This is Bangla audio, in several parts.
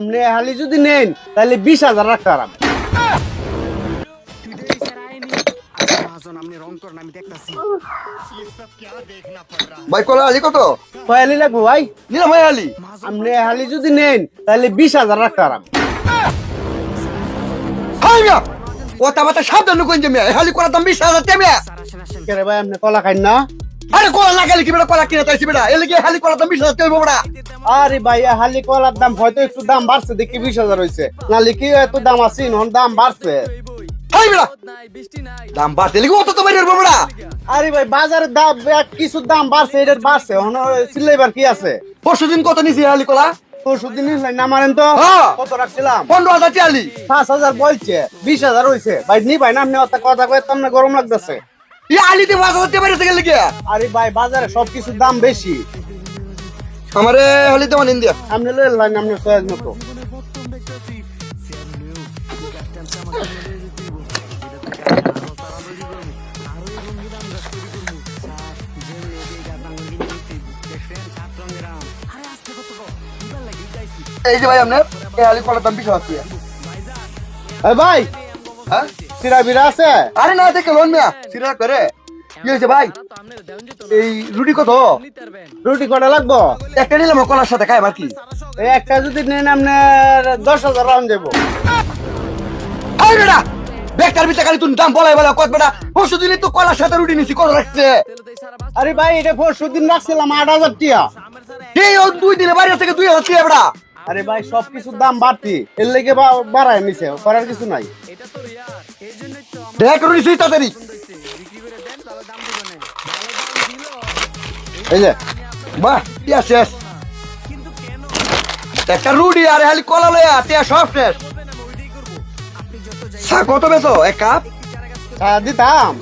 আপনি হালি যদি নেন তাহলে 20,000 রাখতে পারাম। ভাই কলা আলি কত? কয়ালি লাগবো ভাই? নিলাম ভাই আলি। আপনি হালি যদি নেন তাহলে 20,000 রাখতে পারাম। হাই মিয়া কথা বাতা সাবধান কইন যে মিয়া হালি কলা দাম 20,000 টাকা মিয়া। কেরে ভাই আপনি কলা খাইন না? আরে কলা লাগালি কি বেটা কলা কিনে তাইছি বেটা এলে কি হালি কলা দাম 20,000 টাকা বেটা। আরে ভাই হালি কলার দাম হয়তো একটু দাম বাড়ছে দেখি 20,000 হয়েছে, নাহলে কি এত দাম আছে এখন দাম বাড়ছে। হাই বেটা দাম বাড়তে লিখো অত তো বাইরে বেটা। আরে ভাই বাজারের দাম কিছু দাম বাড়ছে, এটার বাড়ছে এখন সিলেবার কি আছে। পরশুদিন কত নিছি হালি কলা? পরশুদিন না মারেন তো হ্যাঁ। কত রাখছিলাম? 15,000 টাকা আলি। 5,000 বলছে, 20,000 হয়েছে ভাই। নি ভাই না আপনি অত কথা কয়ে তো আপনার গরম লাগতেছে। ই আলিতে 5,000 টাকা বাইরে থেকে লিখে আরে ভাই বাজারে সবকিছুর দাম বেশি। আমারে হালি দেওয়া নিন দিয়া। আপনি লয়ে লাইন আপনি সহজ মতো। এই যে ভাই আপনার এই হালি কলার দাম 20,000 টাকা। এই ভাই হ্যাঁ সিরা বিরা আছে? আরে না দেখে লোন মিয়া সিরা করে কি হয়েছে ভাই? এই রুটি কত? রুটি কটা লাগবো? একটা নিলাম কলার সাথে খাই আর কি। এই একটা যদি নেন আপনার 10,000 রাউন্ড দেবো। আরে বেটা বেকার বিটা খালি তুই দাম বলাই বলা কত বেটা পরশু দিনই তো কলার সাথে রুটি নিছি কত রাখছে। আরে ভাই এটা পরশুদিন রাখছিলাম 8,000 টাকা। এই ও 2 দিনে বাইরে থেকে 2,000 টাকা বেটা। আরে ভাই সবকিছুর দাম বাড়তি, এর লেগে বাড়ায় নিছে, করার কিছু নাই। দেখ রুটি সুই তাড়াতাড়ি। এই যে বাহ টিয়া শেষ একটা রুটি আর হালি কলা লয়া টিয়া সব শেষ। চা কত বেচো এক কাপ? দিতাম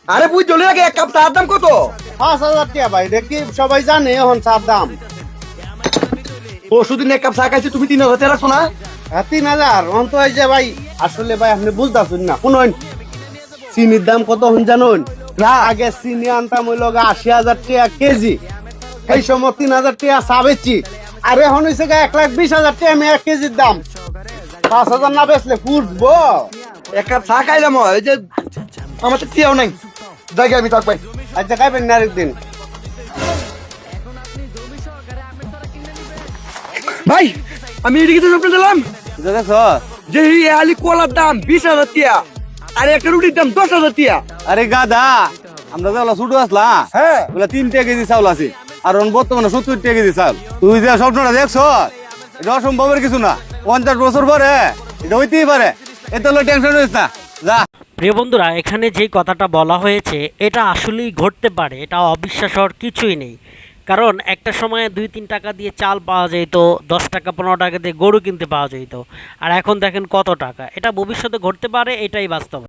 আরে বুঝ জ্বলে লাগে এক কাপ চার দাম কত? 5,000 টাকা ভাই, দেখি সবাই জানে এখন চার দাম। পরশু দিন এক কাপ চা খাইছি তুমি 3,000 টাকা রাখছো না? 3,000 অন্ত এই যে ভাই আসলে ভাই আপনি বুঝতেছেন না। শুনুন চিনির দাম কত হন জানুন? না আগে চিনি আনতাম হইল 80,000 টাকা কেজি, এই সময় 3,000 টাকা চা বেচি। আর এখন হয়েছে 1,20,000 টাকা আমি 1 কেজির দাম। 5,000 না বেচলে ফুটবো। এক কাপ চা খাইলাম এই যে আমার তো টিয়াও নাই দেখে আমি থাক ভাই। আচ্ছা খাইবেন না আরেকদিন? ভাই আমি এদিকে তো স্বপ্ন দিলাম দেখছ? যে এই আলি কলার দাম 20,000 টাকা আর একটা রুটির দাম 10,000 টাকা। আরে গাদা আমরা যে ছুটু আসলাম হ্যাঁ বলে 3 টাকা কেজি চাউল আছে, আর বর্তমানে 70 টাকা কেজি চাউল। তুই যে স্বপ্নটা দেখছ এটা অসম্ভবের কিছু না। 50 বছর পরে এটা হইতেই পারে, এত টেনশন হইস না। যা প্রিয় বন্ধুরা, এখানে যে কথাটা বলা হয়েছে এটা আসলেই ঘটতে পারে, এটা অবিশ্বাস হওয়ার কিছুই নেই। কারণ একটা সময়ে 2-3 টাকা দিয়ে চাল পাওয়া যেত, 10 টাকা 15 টাকা দিয়ে গরু কিনতে পাওয়া যেত, আর এখন দেখেন কত টাকা। এটা ভবিষ্যতে ঘটতে পারে, এটাই বাস্তব।